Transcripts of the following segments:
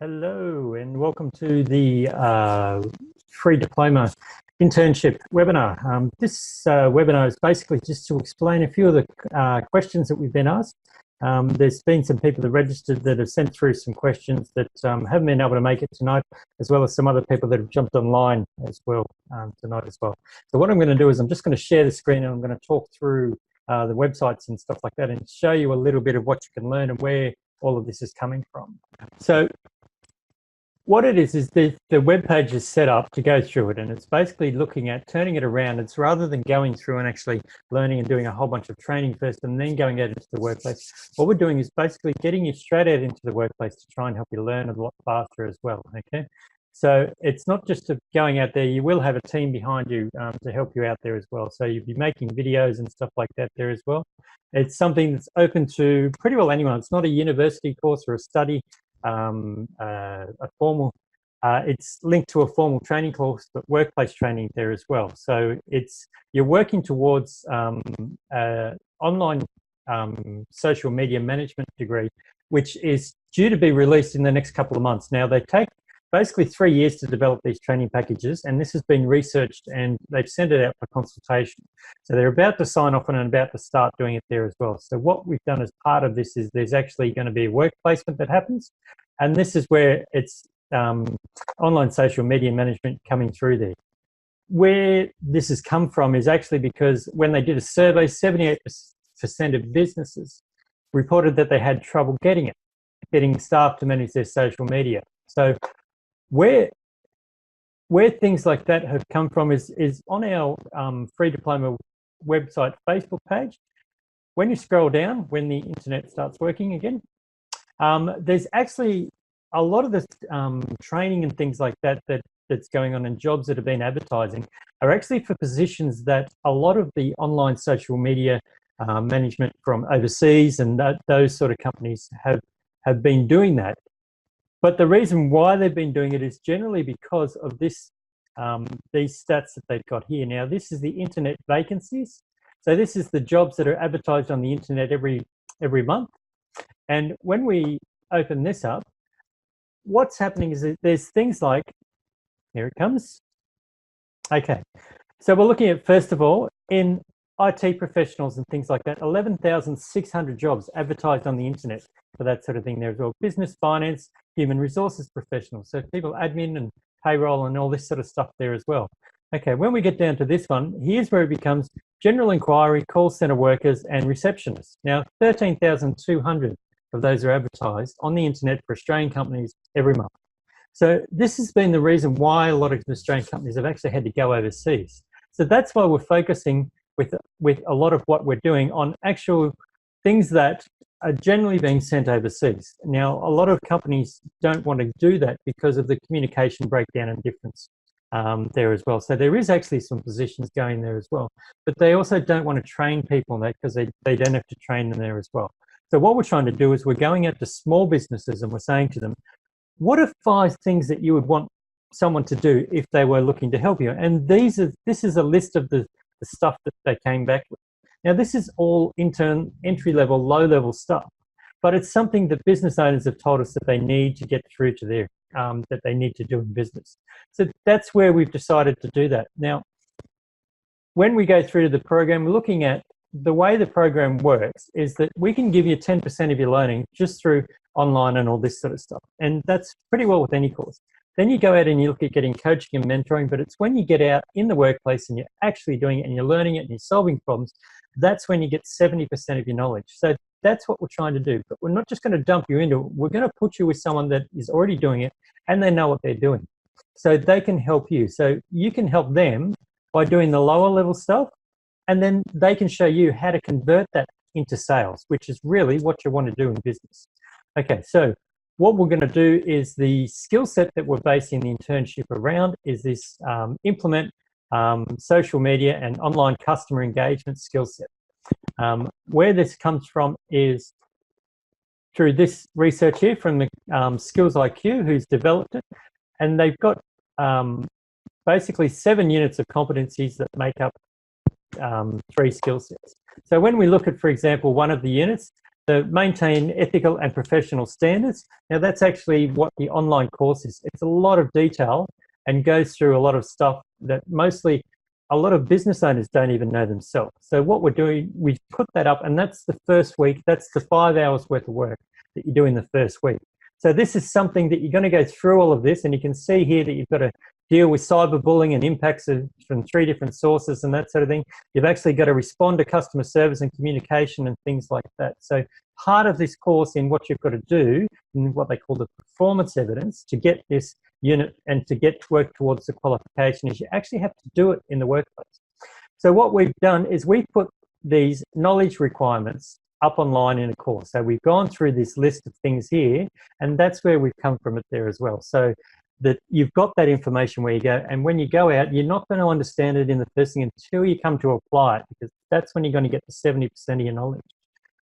Hello and welcome to the free diploma internship webinar. This webinar is basically just to explain a few of the questions that we've been asked. There's been some people that registered that have sent through some questions that haven't been able to make it tonight, as well as some other people that have jumped online as well tonight as well. So what I'm going to do is I'm just going to share the screen and I'm going to talk through the websites and stuff like that and show you a little bit of what you can learn and where all of this is coming from. So what it is the web page is set up to go through it, and it's basically looking at turning it around. It's rather than going through and actually learning and doing a whole bunch of training first and then going out into the workplace. What we're doing is basically getting you straight out into the workplace to try and help you learn a lot faster as well, okay? So it's not just going out there. You will have a team behind you to help you out there as well. So you'll be making videos and stuff like that there as well. It's something that's open to pretty well anyone. It's not a university course or a study. It's linked to a formal training course, but workplace training there as well. So you're working towards online social media management degree, which is due to be released in the next couple of months. Now they take basically 3 years to develop these training packages, and this has been researched and they've sent it out for consultation. So they're about to sign off on and about to start doing it there as well. So what we've done as part of this is there's actually going to be a work placement that happens, and this is where it's online social media management coming through there. Where this has come from is actually because when they did a survey, 78% of businesses reported that they had trouble getting staff to manage their social media. So where things like that have come from is on our free diploma website Facebook page. When you scroll down, when the internet starts working again, there's actually a lot of this training and things like that's going on, and jobs that have been advertising are actually for positions that a lot of the online social media management from overseas and those sort of companies have been doing that. But the reason why they've been doing it is generally because of this, these stats that they've got here. Now, this is the internet vacancies. So this is the jobs that are advertised on the internet every month. And when we open this up, what's happening is that there's things like, here it comes. Okay, so we're looking at, first of all, in IT professionals and things like that, 11,600 jobs advertised on the internet for that sort of thing there as well. Business, finance, human resources professionals, so people admin and payroll and all this sort of stuff there as well. Okay, when we get down to this one, here's where it becomes general inquiry, call center workers and receptionists. Now, 13,200 of those are advertised on the internet for Australian companies every month. So this has been the reason why a lot of Australian companies have actually had to go overseas. So that's why we're focusing with a lot of what we're doing on actual things that are generally being sent overseas. Now, a lot of companies don't want to do that because of the communication breakdown and difference there as well. So there is actually some positions going there as well, but they also don't want to train people on that because they don't have to train them there as well. So what we're trying to do is we're going out to small businesses and we're saying to them, what are 5 things that you would want someone to do if they were looking to help you? And this is a list of the stuff that they came back with. Now, this is all intern, entry-level, low-level stuff, but it's something that business owners have told us that they need to get through to their, that they need to do in business. So that's where we've decided to do that. Now, when we go through to the program, we're looking at the way the program works is that we can give you 10% of your learning just through online and all this sort of stuff. And that's pretty well with any course. Then you go out and you look at getting coaching and mentoring, but it's when you get out in the workplace and you're actually doing it and you're learning it and you're solving problems, that's when you get 70% of your knowledge. So that's what we're trying to do. But we're not just going to dump you into it. We're going to put you with someone that is already doing it and they know what they're doing. So they can help you. So you can help them by doing the lower level stuff, and then they can show you how to convert that into sales, which is really what you want to do in business. Okay, so what we're going to do is the skill set that we're basing the internship around is this implement social media and online customer engagement skill set. Where this comes from is through this research here from the Skills IQ, who's developed it, and they've got basically 7 units of competencies that make up 3 skill sets. So when we look at, for example, one of the units, to maintain ethical and professional standards. Now that's actually what the online course is. It's a lot of detail and goes through a lot of stuff that mostly a lot of business owners don't even know themselves. So what we're doing, we put that up, and that's the first week. That's the 5 hours worth of work that you do in the first week. So this is something that you're going to go through all of this, and you can see here that you've got to deal with cyberbullying and impacts from 3 different sources and that sort of thing. You've actually got to respond to customer service and communication and things like that. So part of this course in what you've got to do, in what they call the performance evidence, to get this unit and to get to work towards the qualification, is you actually have to do it in the workplace. So what we've done is we've put these knowledge requirements up online in a course. So we've gone through this list of things here, and that's where we've come from it there as well. So that you've got that information where you go, and when you go out, you're not going to understand it in the first thing until you come to apply it, because that's when you're going to get the 70% of your knowledge.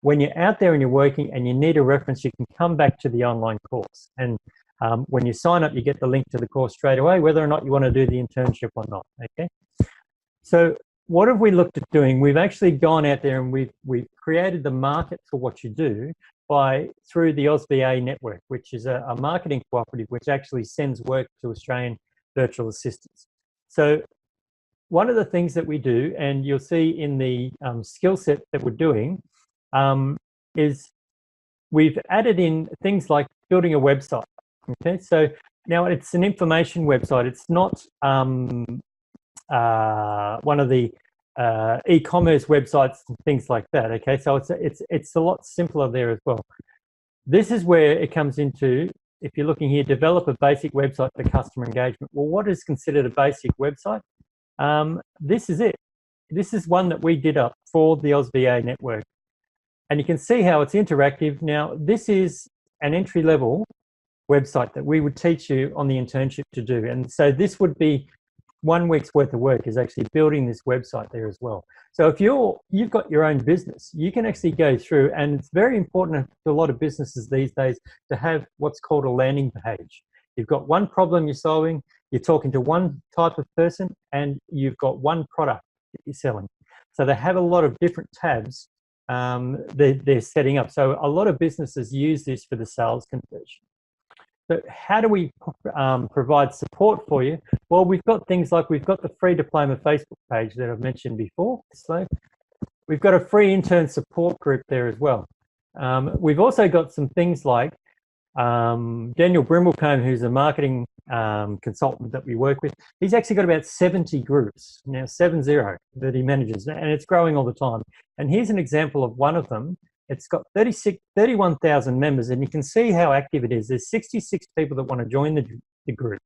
When you're out there and you're working and you need a reference, you can come back to the online course. And when you sign up, you get the link to the course straight away, whether or not you want to do the internship or not, okay? So what have we looked at doing? We've actually gone out there and we've created the market for what you do through the AusVA network, which is a marketing cooperative which actually sends work to Australian virtual assistants. So one of the things that we do, and you'll see in the skill set that we're doing, is we've added in things like building a website. Okay, so now it's an information website. It's not one of the e-commerce websites and things like that. Okay, so it's a lot simpler there as well. This is where it comes into, if you're looking here, develop a basic website for customer engagement. Well, what is considered a basic website? This is it. This is one that we did up for the AusVA network. And you can see how it's interactive. Now, this is an entry-level website that we would teach you on the internship to do. And so this would be 1 week's worth of work, is actually building this website there as well. So if you've got your own business, you can actually go through, and it's very important to a lot of businesses these days to have what's called a landing page. You've got one problem you're solving, you're talking to one type of person, and you've got one product that you're selling. So they have a lot of different tabs they're setting up. So a lot of businesses use this for the sales conversion. So how do we provide support for you? Well, we've got things like, we've got the free Diploma Facebook page that I've mentioned before. So we've got a free intern support group there as well. We've also got some things like Daniel Brimblecombe, who's a marketing consultant that we work with. He's actually got about 70 groups, now 70, that he manages, and it's growing all the time. And here's an example of one of them. It's got 31,000 members, and you can see how active it is. There's 66 people that want to join the group.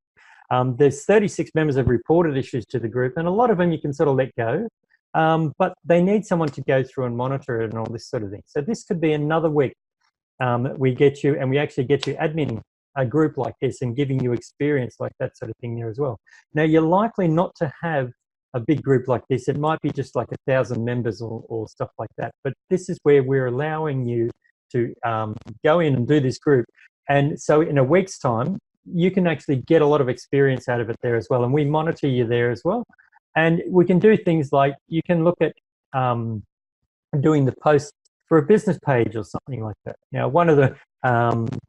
There's 36 members have reported issues to the group, and a lot of them you can sort of let go, but they need someone to go through and monitor it and all this sort of thing. So this could be another week we get you, and we actually get you admin a group like this and giving you experience like that sort of thing there as well. Now, you're likely not to have a big group like this. It might be just like 1,000 members or stuff like that. But this is where we're allowing you to go in and do this group. And so in a week's time, you can actually get a lot of experience out of it there as well. And we monitor you there as well. And we can do things like, you can look at doing the post for a business page or something like that. Now, one of the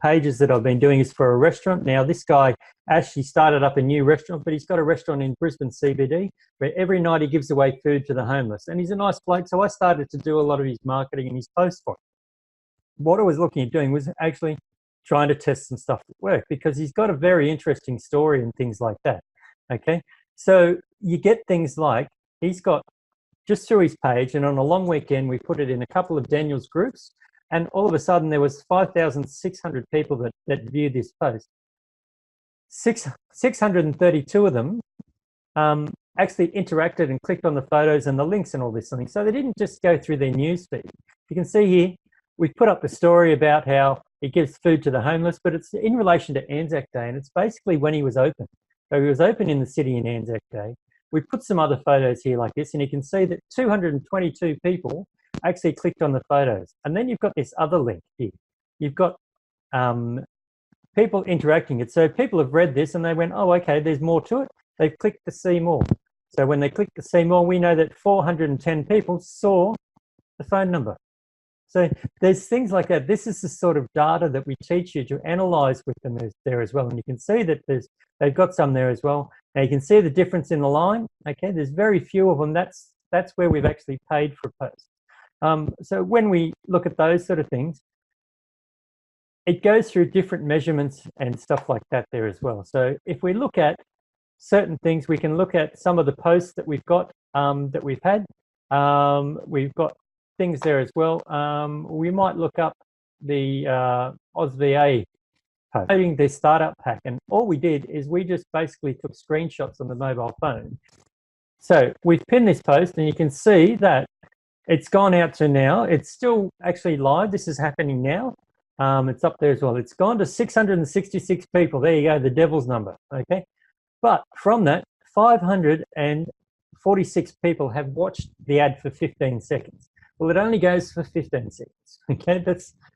pages that I've been doing is for a restaurant. Now, this guy actually started up a new restaurant, but he's got a restaurant in Brisbane CBD where every night he gives away food to the homeless. And he's a nice bloke, so I started to do a lot of his marketing and his posts for him. What I was looking at doing was actually trying to test some stuff that worked, because he's got a very interesting story and things like that, okay? So you get things like, he's got, just through his page, and on a long weekend, we put it in a couple of Daniel's groups, and all of a sudden there was 5,600 people that viewed this post. 632 of them actually interacted and clicked on the photos and the links and all this thing. So they didn't just go through their news feed. You can see here, we've put up a story about how he gives food to the homeless, but it's in relation to Anzac Day, and it's basically when he was open. So he was open in the city in Anzac Day. We put some other photos here like this, and you can see that 222 people actually clicked on the photos. And then you've got this other link here. You've got people interacting it. So people have read this and they went, oh, okay, there's more to it. They've clicked to see more. So when they click to see more, we know that 410 people saw the phone number. So there's things like that. This is the sort of data that we teach you to analyze with them there as well. And you can see that they've got some there as well. Now you can see the difference in the line. Okay, there's very few of them. That's where we've actually paid for posts. So when we look at those sort of things, it goes through different measurements and stuff like that there as well. So if we look at certain things, we can look at some of the posts that we've got, that we've had. We've got things there as well. We might look up the AusVA post, loading the startup pack, and all we did is we just basically took screenshots on the mobile phone. So we've pinned this post, and you can see that it's gone out to now. It's still actually live. This is happening now. It's up there as well. It's gone to 666 people. There you go, the devil's number, okay? But from that, 546 people have watched the ad for 15 seconds. Well, it only goes for 15 seconds, okay?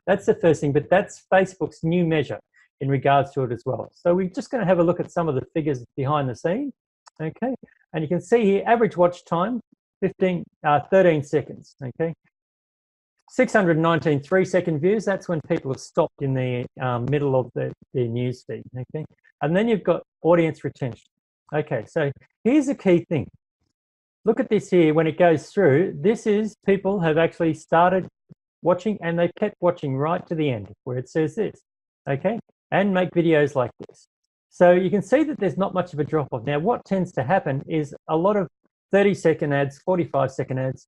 That's the first thing, but that's Facebook's new measure in regards to it as well. So we're just gonna have a look at some of the figures behind the scene, okay? And you can see here, average watch time, 13 seconds, okay? 619 3-second views, that's when people have stopped in the middle of their news feed, okay? And then you've got audience retention. Okay, so here's a key thing. Look at this here, when it goes through, this is people have actually started watching and they've kept watching right to the end where it says this, okay? And make videos like this. So you can see that there's not much of a drop off. Now, what tends to happen is a lot of 30-second ads, 45-second ads,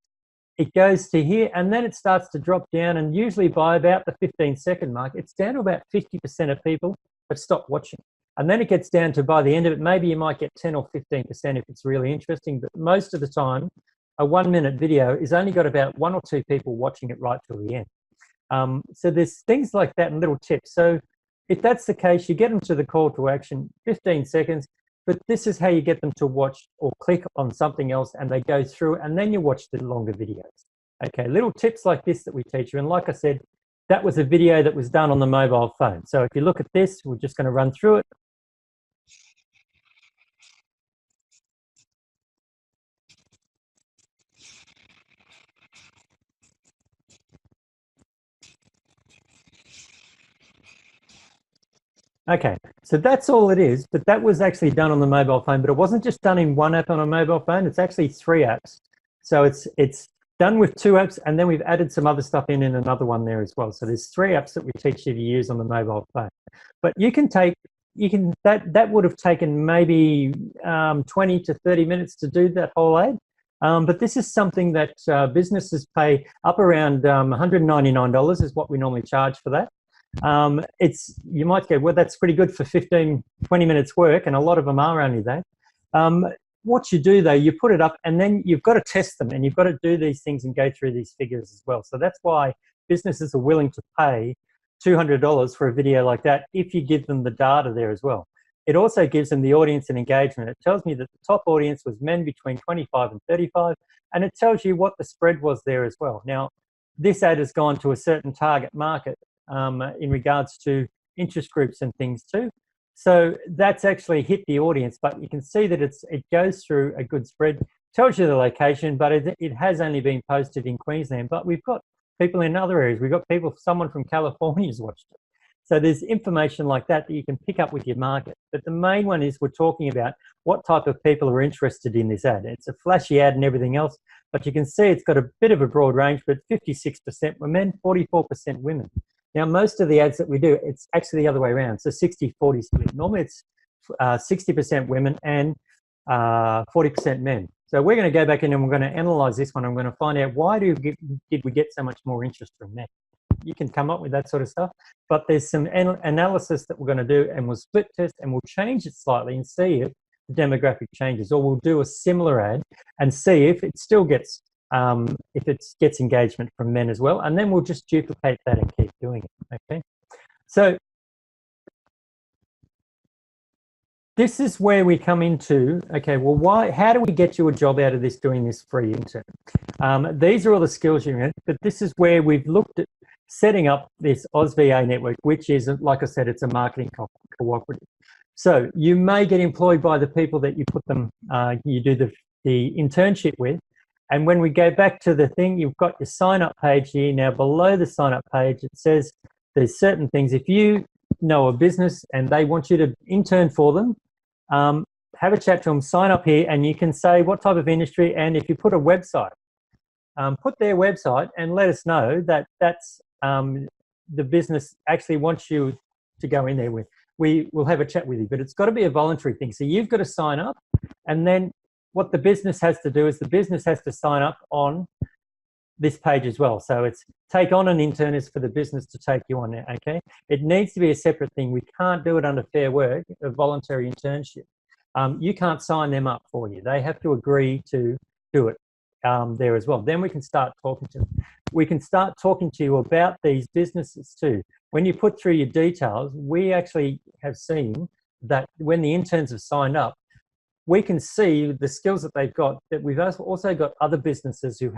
it goes to here and then it starts to drop down, and usually by about the 15-second mark, it's down to about 50% of people have stopped watching. And then it gets down to, by the end of it, maybe you might get 10 or 15% if it's really interesting, but most of the time, a 1-minute video is only got about 1 or 2 people watching it right till the end. So there's things like that and little tips. So if that's the case, you get them to the call to action, 15 seconds, but this is how you get them to watch or click on something else and they go through, and then you watch the longer videos. Okay, little tips like this that we teach you. And like I said, that was a video that was done on the mobile phone. So if you look at this, we're just going to run through it. Okay, so that's all it is, but that was actually done on the mobile phone, but it wasn't just done in one app on a mobile phone, it's actually 3 apps. So it's done with 2 apps, and then we've added some other stuff in another one there as well. So there's 3 apps that we teach you to use on the mobile phone. But that would have taken maybe 20 to 30 minutes to do that whole ad. But this is something that businesses pay up around $199 is what we normally charge for that. You might go, well, that's pretty good for 15, 20 minutes work, and a lot of them are only that. What you do though, you put it up and then you've got to test them, and you've got to do these things and go through these figures as well. So that's why businesses are willing to pay $200 for a video like that if you give them the data there as well. It also gives them the audience and engagement. It tells me that the top audience was men between 25 and 35, and it tells you what the spread was there as well. Now, this ad has gone to a certain target market in regards to interest groups and things too. So that's actually hit the audience, but you can see that it goes through a good spread, tells you the location, but it has only been posted in Queensland, but we've got people in other areas. We've got someone from California has watched it. So there's information like that that you can pick up with your market. But the main one is we're talking about what type of people are interested in this ad. It's a flashy ad and everything else, but you can see it's got a bit of a broad range, but 56% were men, 44% women. Now, most of the ads that we do, it's actually the other way around. So 60-40 split. Normally it's 60% women and 40% men. So we're going to go back in and we're going to analyze this one. I'm going to find out why did we get so much more interest from men. You can come up with that sort of stuff, but there's some analysis that we're going to do, and we'll split test and we'll change it slightly and see if the demographic changes, or we'll do a similar ad and see if it still gets engagement from men as well, and then we'll just duplicate that and keep doing it. Okay, so this is where we come into, okay, well, how do we get you a job out of this doing this free intern? These are all the skills you're in, but this is where we've looked at setting up this AusVA network, which is, like I said, it's a marketing cooperative. So you may get employed by the people that you put them, you do the internship with, And when we go back to the thing, you've got your sign up page here. Now below the sign up page, it says there's certain things. If you know a business and they want you to intern for them, have a chat to them, sign up here, and you can say what type of industry, and if you put a website, put their website and let us know that that's the business actually wants you to go in there with. We will have a chat with you, but it's got to be a voluntary thing. So you've got to sign up, and then what the business has to do is the business has to sign up on this page as well. So it's take on an intern is for the business to take you on there, okay? It needs to be a separate thing. We can't do it under Fair Work, a voluntary internship. You can't sign them up for you. They have to agree to do it there as well. Then we can start talking to them. We can start talking to you about these businesses too. When you put through your details, we actually have seen that when the interns have signed up, we can see the skills that they've got, that we've also got other businesses who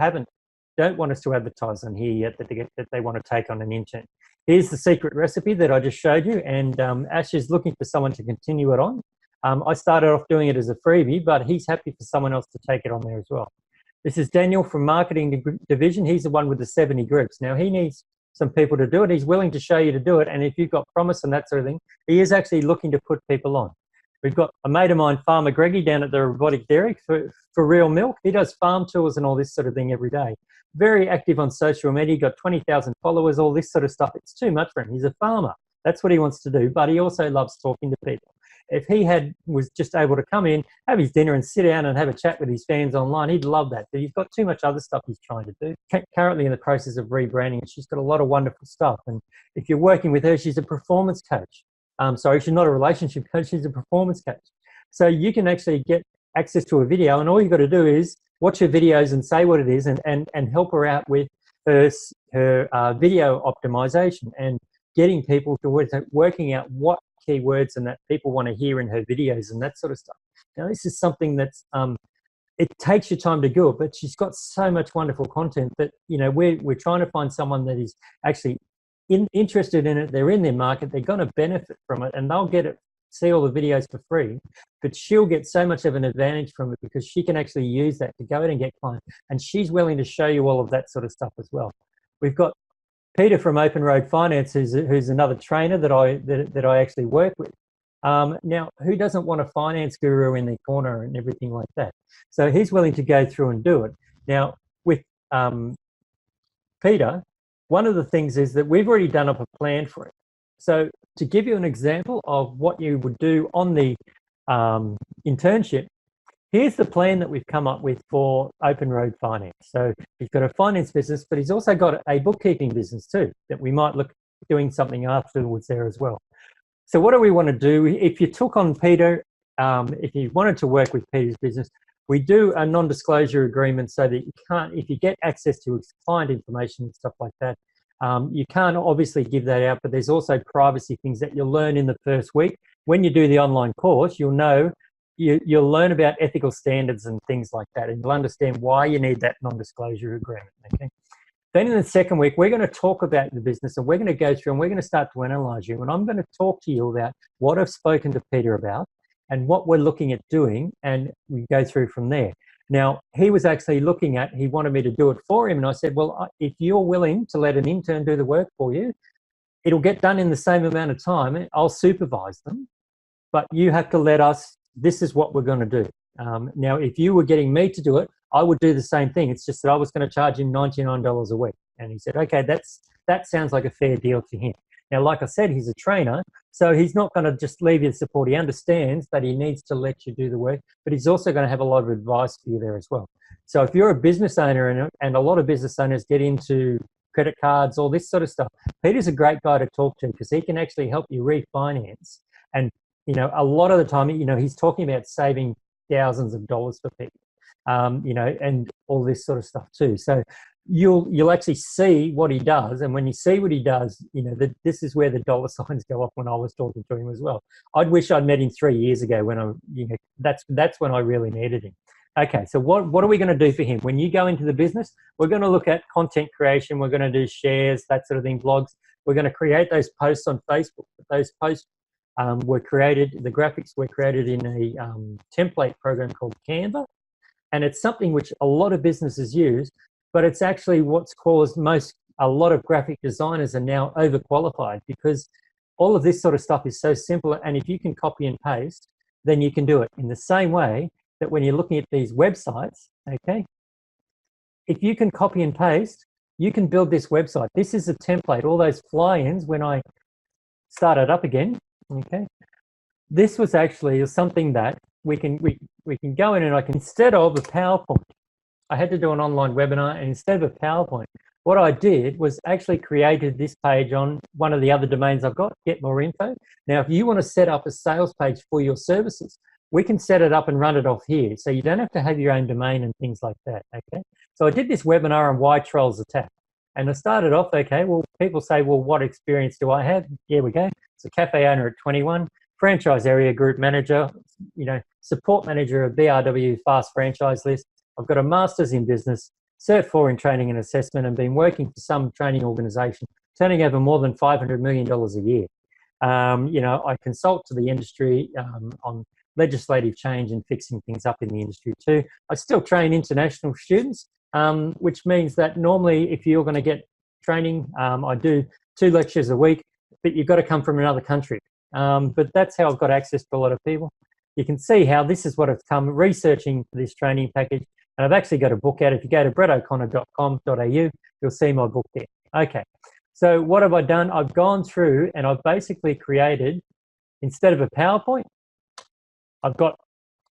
don't want us to advertise on here yet that they want to take on an intern. Here's the secret recipe that I just showed you, and Ash is looking for someone to continue it on. I started off doing it as a freebie, but he's happy for someone else to take it on there as well. This is Daniel from Marketing Division. He's the one with the 70 groups. Now he needs some people to do it. He's willing to show you to do it, and if you've got promise and that sort of thing, he is actually looking to put people on. We've got a mate of mine, Farmer Greggy, down at the Robotic Dairy for real milk. He does farm tours and all this sort of thing every day. Very active on social media, got 20,000 followers, all this sort of stuff. It's too much for him. He's a farmer. That's what he wants to do, but he also loves talking to people. If he was just able to come in, have his dinner and sit down and have a chat with his fans online, he'd love that. But he's got too much other stuff he's trying to do. Currently in the process of rebranding, and she's got a lot of wonderful stuff. And if you're working with her, she's a performance coach. Sorry, she's not a relationship coach, she's a performance coach. So you can actually get access to a video, and all you've got to do is watch her videos and say what it is, and help her out with her video optimization and getting people to working out what keywords and that people want to hear in her videos and that sort of stuff. Now, this is something that's, it takes your time to do it, but she's got so much wonderful content that, you know, we're trying to find someone that is actually interested in it. They're in their market, they're going to benefit from it, and they'll see all the videos for free, but she'll get so much of an advantage from it because she can actually use that to go out and get clients, and she's willing to show you all of that sort of stuff as well. We've got Peter from Open Road Finance, who's another trainer that I actually work with. Now, who doesn't want a finance guru in their corner and everything like that? So he's willing to go through and do it. Now, with Peter, one of the things is that we've already done up a plan for it. So to give you an example of what you would do on the internship, here's the plan that we've come up with for Open Road Finance. So he's got a finance business, but he's also got a bookkeeping business too, that we might look at doing something afterwards there as well. So what do we want to do? If you took on Peter, if you wanted to work with Peter's business, we do a non-disclosure agreement so that you can't, if you get access to client information and stuff like that, you can't obviously give that out, but there's also privacy things that you'll learn in the first week. When you do the online course, you'll know, you'll learn about ethical standards and things like that, and you'll understand why you need that non-disclosure agreement, okay? Then in the second week, we're going to talk about the business, and we're going to go through and we're going to start to analyze you, and I'm going to talk to you about what I've spoken to Peter about and what we're looking at doing, and we go through from there. Now, he was actually looking at, he wanted me to do it for him, and I said, well, if you're willing to let an intern do the work for you, it'll get done in the same amount of time. I'll supervise them, but you have to let us, this is what we're going to do. Now, if you were getting me to do it, I would do the same thing. It's just that I was going to charge him $99 a week. And he said, okay, that sounds like a fair deal to him. Now, like I said, he's a trainer, so he's not going to just leave you the support. He understands that he needs to let you do the work, but he's also going to have a lot of advice for you there as well. So if you're a business owner, and a lot of business owners get into credit cards, all this sort of stuff, Peter's a great guy to talk to because he can actually help you refinance. And, you know, a lot of the time, you know, he's talking about saving thousands of dollars for people, you know, and all this sort of stuff too. So you'll actually see what he does, and when you see what he does, you know, this is where the dollar signs go off when I was talking to him as well. I'd wish I'd met him 3 years ago when you know, that's when I really needed him. Okay, so what are we going to do for him? When you go into the business, we're going to look at content creation, we're going to do shares, that sort of thing, blogs. We're going to create those posts on Facebook. Those posts were created, the graphics were created in a template program called Canva. And it's something which a lot of businesses use, but it's actually what's caused a lot of graphic designers are now overqualified, because all of this sort of stuff is so simple. And if you can copy and paste, then you can do it in the same way that when you're looking at these websites, okay, if you can copy and paste, you can build this website. This is a template, all those fly-ins when I start it up again, okay. This was actually something that we can go in, and I can, instead of a PowerPoint, I had to do an online webinar, and instead of a PowerPoint, what I did was actually created this page on one of the other domains I've got, Get More Info. Now, if you want to set up a sales page for your services, we can set it up and run it off here. So you don't have to have your own domain and things like that, okay? So I did this webinar on why trolls attack. And I started off, okay, well, people say, well, what experience do I have? Here we go. It's a cafe owner at 21, franchise area group manager, support manager of BRW fast franchise list. I've got a master's in business, Cert 4 in training and assessment, and been working for some training organisation, turning over more than $500 million a year. I consult to the industry on legislative change and fixing things up in the industry too. I still train international students, which means that normally if you're going to get training, I do 2 lectures a week, but you've got to come from another country. But that's how I've got access to a lot of people. You can see how this is what I've come researching for this training package. And I've actually got a book out. If you go to brettoconnor.com.au, you'll see my book there. Okay, so what have I done? I've gone through and I've basically created, instead of a PowerPoint, I've got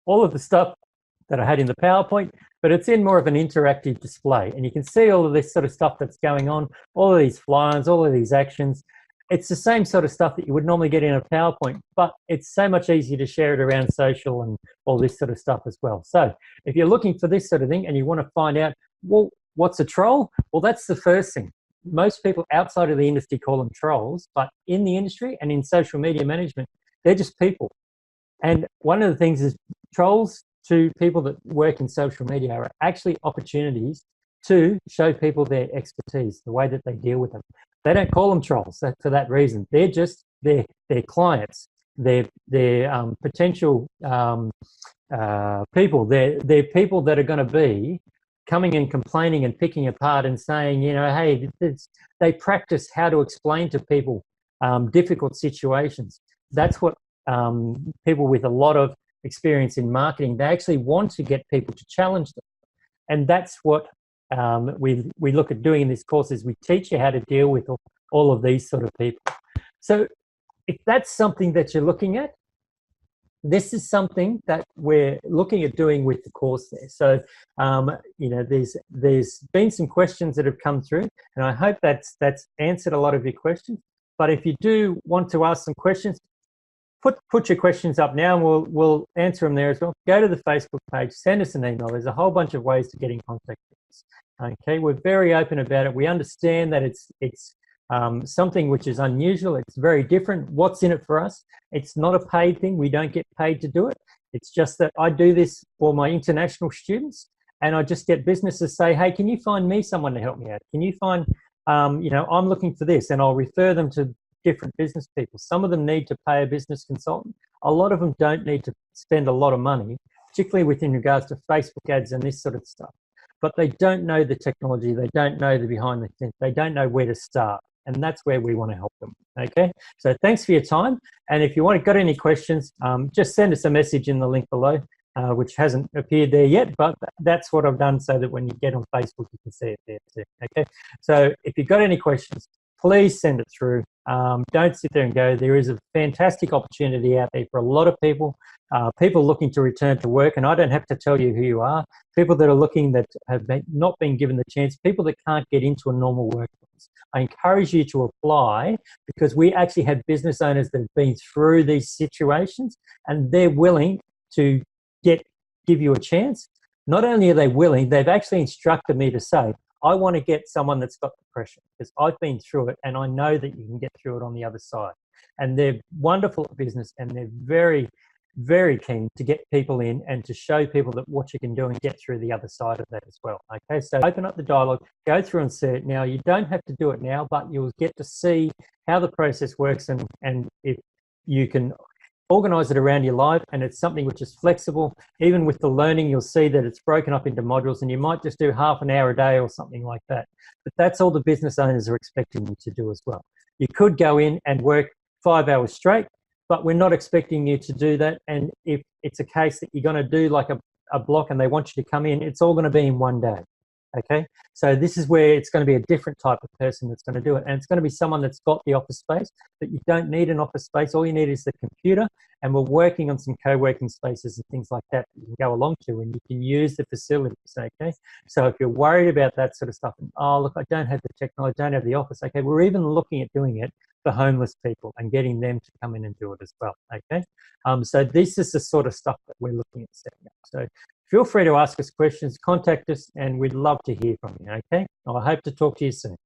all of the stuff that I had in the PowerPoint, but it's in more of an interactive display. And you can see all of this sort of stuff that's going on, all of these fly-ins, all of these actions. It's the same sort of stuff that you would normally get in a PowerPoint, but it's so much easier to share it around social and all this sort of stuff as well. So if you're looking for this sort of thing and you want to find out, well, what's a troll? Well, that's the first thing. Most people outside of the industry call them trolls, but in the industry and in social media management, they're just people. And one of the things is trolls to people that work in social media are actually opportunities to show people their expertise, the way that they deal with them. They don't call them trolls for that reason. They're just their clients, their potential people. They're people that are going to be coming and complaining and picking apart and saying, hey, they practice how to explain to people difficult situations. That's what people with a lot of experience in marketing, they actually want to get people to challenge them. And that's what we look at doing in this course, is we teach you how to deal with all of these sort of people. So if that's something that you're looking at, this is something that we're looking at doing with the course there. So, there's been some questions that have come through, and I hope that's answered a lot of your questions. But if you do want to ask some questions, put your questions up now, and we'll answer them there as well. Go to the Facebook page, send us an email. There's a whole bunch of ways to get in contact with us. Okay, we're very open about it. We understand that it's something which is unusual. It's very different. What's in it for us? It's not a paid thing. We don't get paid to do it. It's just that I do this for my international students, and I just get businesses say, hey, can you find me someone to help me out? Can you find, I'm looking for this, and I'll refer them to different business people. Some of them need to pay a business consultant. A lot of them don't need to spend a lot of money, particularly within regards to Facebook ads and this sort of stuff. But they don't know the technology. They don't know the behind the scenes. They don't know where to start. And that's where we want to help them. Okay. So thanks for your time. And if you got any questions, just send us a message in the link below, which hasn't appeared there yet, but that's what I've done so that when you get on Facebook, you can see it there too. Okay. So if you've got any questions, please send it through. Don't sit there and go. There is a fantastic opportunity out there for a lot of people, people looking to return to work. And I don't have to tell you who you are. People that are looking that have not been given the chance, people that can't get into a normal workplace. I encourage you to apply, because we actually have business owners that have been through these situations, and they're willing to give you a chance. Not only are they willing, they've actually instructed me to say, I want to get someone that's got the pressure, because I've been through it and I know that you can get through it on the other side. And they're wonderful at business, and they're very, very keen to get people in and to show people that what you can do and get through the other side of that as well. Okay, so open up the dialogue, go through and see it now. You don't have to do it now, but you'll get to see how the process works, and if you can organize it around your life, and it's something which is flexible. Even with the learning, you'll see that it's broken up into modules, and you might just do half an hour a day or something like that. But that's all the business owners are expecting you to do as well. You could go in and work 5 hours straight, but we're not expecting you to do that. And if it's a case that you're going to do like a block and they want you to come in, it's all going to be in one day. Okay, so this is where it's going to be a different type of person that's going to do it, and it's going to be someone that's got the office space, but you don't need an office space. All you need is the computer, and we're working on some co-working spaces and things like that you can go along to, and you can use the facilities. Okay, so if you're worried about that sort of stuff, and oh look, I don't have the technology, I don't have the office. Okay, we're even looking at doing it for homeless people and getting them to come in and do it as well. Okay, so this is the sort of stuff that we're looking at setting up. So feel free to ask us questions, contact us, and we'd love to hear from you, okay? I hope to talk to you soon.